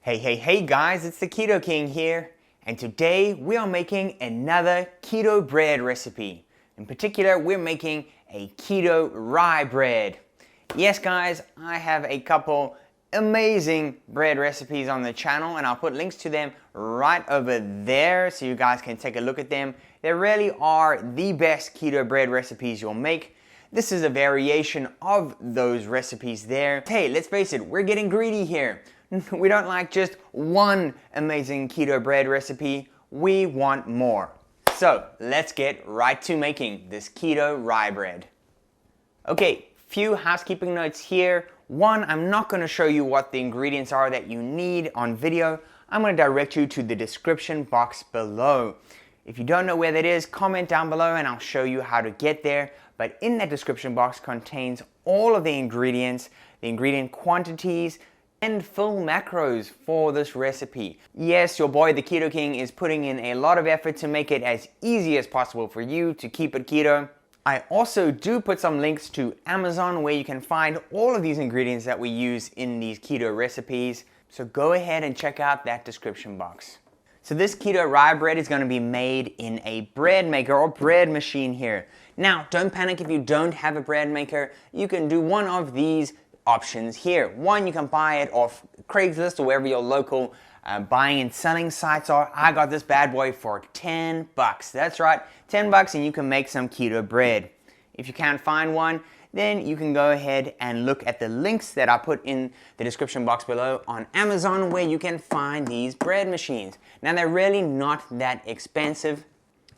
Hey guys, it's the Keto King here, and today we are making another keto bread recipe. In particular, we're making a keto rye bread. Yes guys, I have a couple amazing bread recipes on the channel and I'll put links to them right over there so you guys can take a look at them. They really are the best keto bread recipes you'll make. This is a variation of those recipes there. Hey, let's face it, we're getting greedy here. We don't like just one amazing keto bread recipe, we want more. So let's get right to making this keto rye bread. Okay, few housekeeping notes here. One, I'm not going to show you what the ingredients are that you need on video. I'm going to direct you to the description box below. If you don't know where that is, comment down below and I'll show you how to get there. But in that description box contains all of the ingredients, the ingredient quantities, and full macros for this recipe. Yes, your boy the Keto King is putting in a lot of effort to make it as easy as possible for you to keep it keto. I also do put some links to Amazon where you can find all of these ingredients that we use in these keto recipes. So go ahead and check out that description box. So this keto rye bread is going to be made in a bread maker or bread machine here. Now, don't panic if you don't have a bread maker. You can do one of these options here. One, you can buy it off Craigslist or wherever your local buying and selling sites are. I got this bad boy for 10 bucks. That's right, 10 bucks and you can make some keto bread. If you can't find one, then you can go ahead and look at the links that I put in the description box below on Amazon where you can find these bread machines. Now they're really not that expensive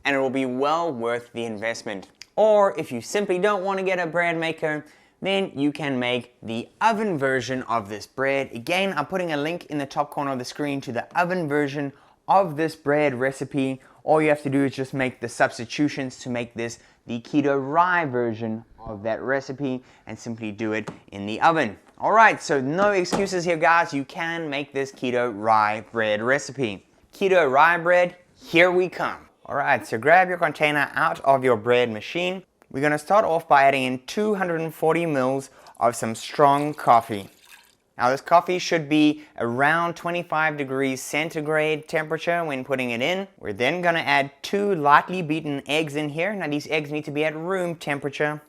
and it will be well worth the investment. Or if you simply don't want to get a bread maker, then you can make the oven version of this bread. Again, I'm putting a link in the top corner of the screen to the oven version of this bread recipe. All you have to do is just make the substitutions to make this the keto rye version of that recipe and simply do it in the oven. Alright, so no excuses here guys, you can make this keto rye bread recipe. Keto rye bread, here we come. Alright, so grab your container out of your bread machine. We're going to start off by adding in 240 mils of some strong coffee. Now this coffee should be around 25 degrees centigrade temperature when putting it in. We're then going to add 2 lightly beaten eggs in here. Now these eggs need to be at room temperature.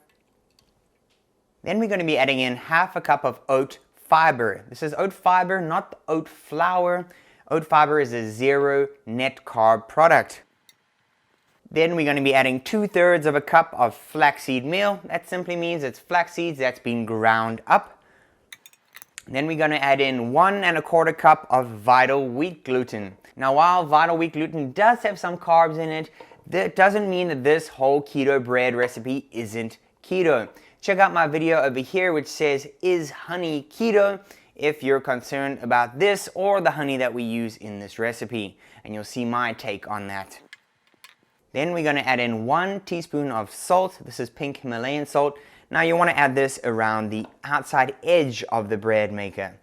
Then we're going to be adding in half a cup of oat fiber. This is oat fiber, not oat flour. Oat fiber is a 0 net carb product. Then we're going to be adding 2/3 of a cup of flaxseed meal. That simply means it's flax seeds that's been ground up. Then we're going to add in 1 1/4 cup of Vital Wheat Gluten. Now while Vital Wheat Gluten does have some carbs in it, that doesn't mean that this whole keto bread recipe isn't keto. Check out my video over here which says, is honey keto? If you're concerned about this or the honey that we use in this recipe. And you'll see my take on that. Then we're going to add in 1 teaspoon of salt. This is pink Himalayan salt. Now you want to add this around the outside edge of the bread maker.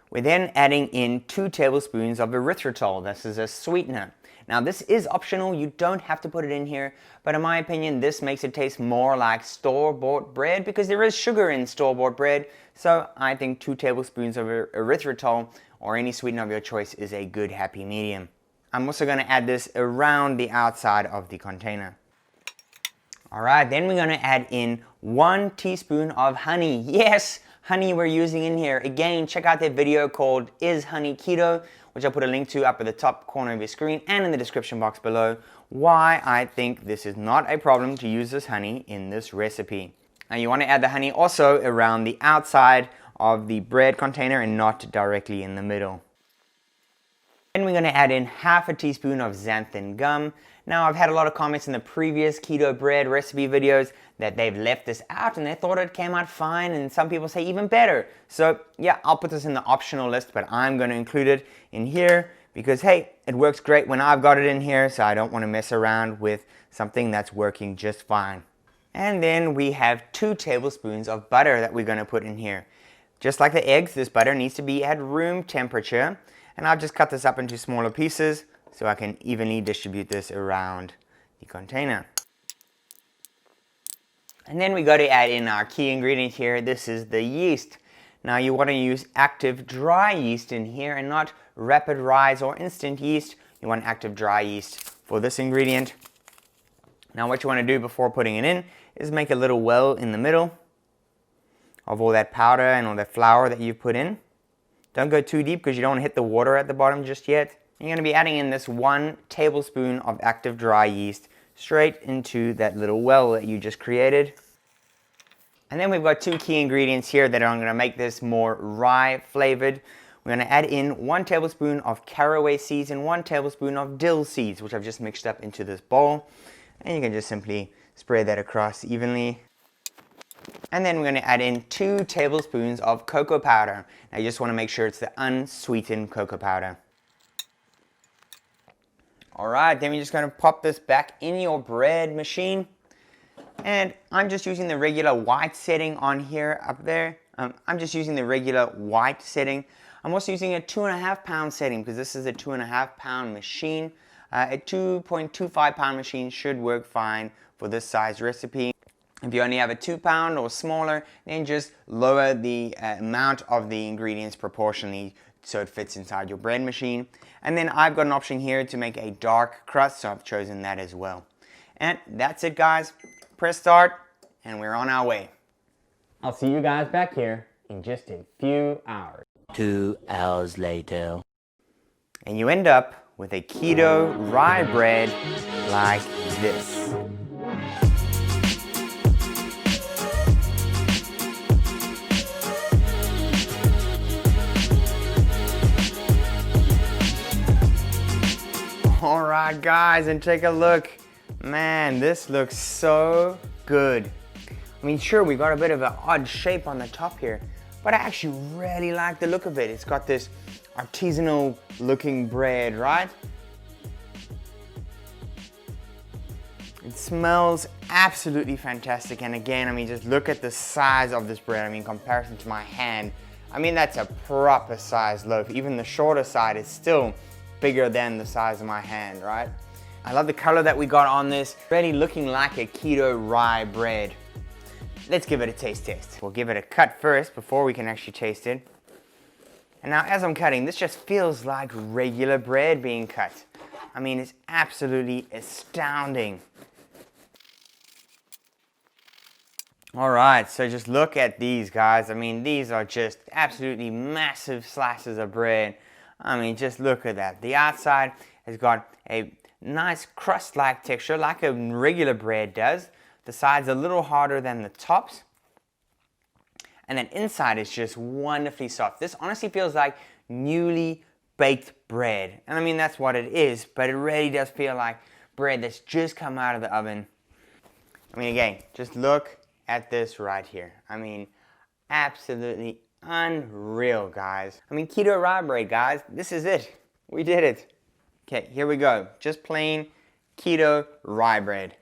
We're then adding in 2 tablespoons of erythritol. This is a sweetener. Now this is optional, you don't have to put it in here, but in my opinion this makes it taste more like store-bought bread because there is sugar in store-bought bread. So I think 2 tablespoons of erythritol or any sweetener of your choice is a good happy medium. I'm also going to add this around the outside of the container. Alright, then we're going to add in 1 teaspoon of honey. Yes, honey we're using in here. Again, check out that video called Is Honey Keto, which I'll put a link to up at the top corner of your screen and in the description box below, why I think this is not a problem to use this honey in this recipe. Now you want to add the honey also around the outside of the bread container and not directly in the middle. Then we're going to add in half a teaspoon of xanthan gum. Now I've had a lot of comments in the previous keto bread recipe videos that they've left this out and they thought it came out fine, and some people say even better. So yeah, I'll put this in the optional list, but I'm going to include it in here because hey, it works great when I've got it in here, so I don't want to mess around with something that's working just fine. And then we have 2 tablespoons of butter that we're going to put in here. Just like the eggs, this butter needs to be at room temperature. And I've just cut this up into smaller pieces so I can evenly distribute this around the container. And then we got to add in our key ingredient here. This is the yeast. Now you want to use active dry yeast in here and not rapid rise or instant yeast. You want active dry yeast for this ingredient. Now what you want to do before putting it in is make a little well in the middle of all that powder and all that flour that you've put in. Don't go too deep because you don't want to hit the water at the bottom just yet. You're going to be adding in this 1 tablespoon of active dry yeast straight into that little well that you just created. And then we've got 2 key ingredients here that are going to make this more rye flavored. We're going to add in 1 tablespoon of caraway seeds and 1 tablespoon of dill seeds, which I've just mixed up into this bowl. And you can just simply spread that across evenly. And then we're going to add in 2 tablespoons of cocoa powder. Now you just want to make sure it's the unsweetened cocoa powder. Alright, then we're just going to pop this back in your bread machine. And I'm just using the regular white setting on here up there. I'm just using the regular white setting. I'm also using a 2.5 pound setting because this is a 2.5 pound machine. A 2.25 pound machine should work fine for this size recipe. If you only have a 2 pound or smaller, then just lower the amount of the ingredients proportionally so it fits inside your bread machine. And then I've got an option here to make a dark crust, so I've chosen that as well. And that's it, guys. Press start, and we're on our way. I'll see you guys back here in just a few hours. 2 hours later. And you end up with a keto rye bread like this. Alright guys, and take a look. Man, this looks so good. I mean, sure, we got a bit of an odd shape on the top here, but I actually really like the look of it. It's got this artisanal looking bread, right? It smells absolutely fantastic, and again, I mean, just look at the size of this bread. I mean, in comparison to my hand, I mean, that's a proper size loaf. Even the shorter side is still bigger than the size of my hand, right? I love the color that we got on this. Really looking like a keto rye bread. Let's give it a taste test. We'll give it a cut first before we can actually taste it. And now as I'm cutting, this just feels like regular bread being cut. I mean, it's absolutely astounding. All right, so just look at these, guys. I mean, these are just absolutely massive slices of bread. I mean, just look at that. The outside has got a nice crust-like texture, like a regular bread does. The side's a little harder than the tops. And then inside is just wonderfully soft. This honestly feels like newly baked bread. And I mean, that's what it is, but it really does feel like bread that's just come out of the oven. I mean, again, just look at this right here. I mean, absolutely unreal, guys. I mean, keto rye bread, guys. This is it. We did it. Okay, here we go. Just plain keto rye bread.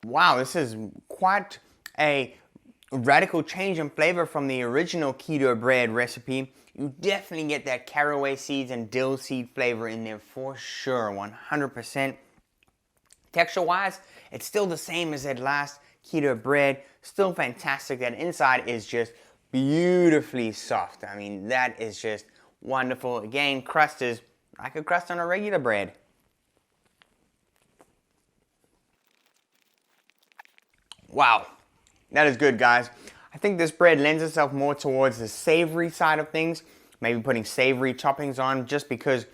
Wow, this is quite a radical change in flavor from the original keto bread recipe. You definitely get that caraway seeds and dill seed flavor in there for sure, 100%. Texture-wise, it's still the same as that last keto bread. Still fantastic. That inside is just beautifully soft. I mean, that is just wonderful. Again, crust is like a crust on a regular bread. Wow, that is good, guys. I think this bread lends itself more towards the savory side of things. Maybe putting savory toppings on just because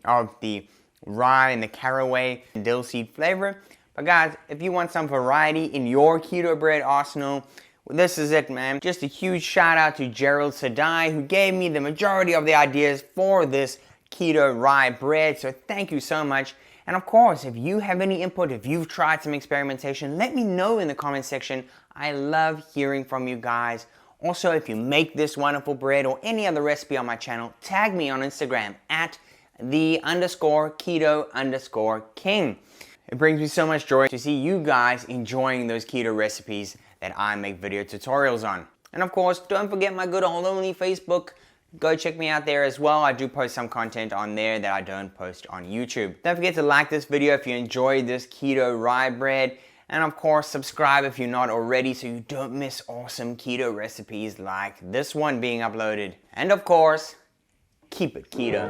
of the rye and the caraway and dill seed flavor. But guys, if you want some variety in your keto bread arsenal, well, this is it, man. Just a huge shout out to Gerald Sadai, who gave me the majority of the ideas for this keto rye bread. So thank you so much. And of course, if you have any input, if you've tried some experimentation, let me know in the comment section. I love hearing from you guys. Also, if you make this wonderful bread or any other recipe on my channel, tag me on Instagram at @the_keto_king. It brings me so much joy to see you guys enjoying those keto recipes that I make video tutorials on. And of course, don't forget my good old only Facebook. Go check me out there as well. I do post some content on there that I don't post on YouTube. Don't forget to like this video if you enjoyed this keto rye bread. And of course, subscribe if you're not already so you don't miss awesome keto recipes like this one being uploaded. And of course, keep it keto.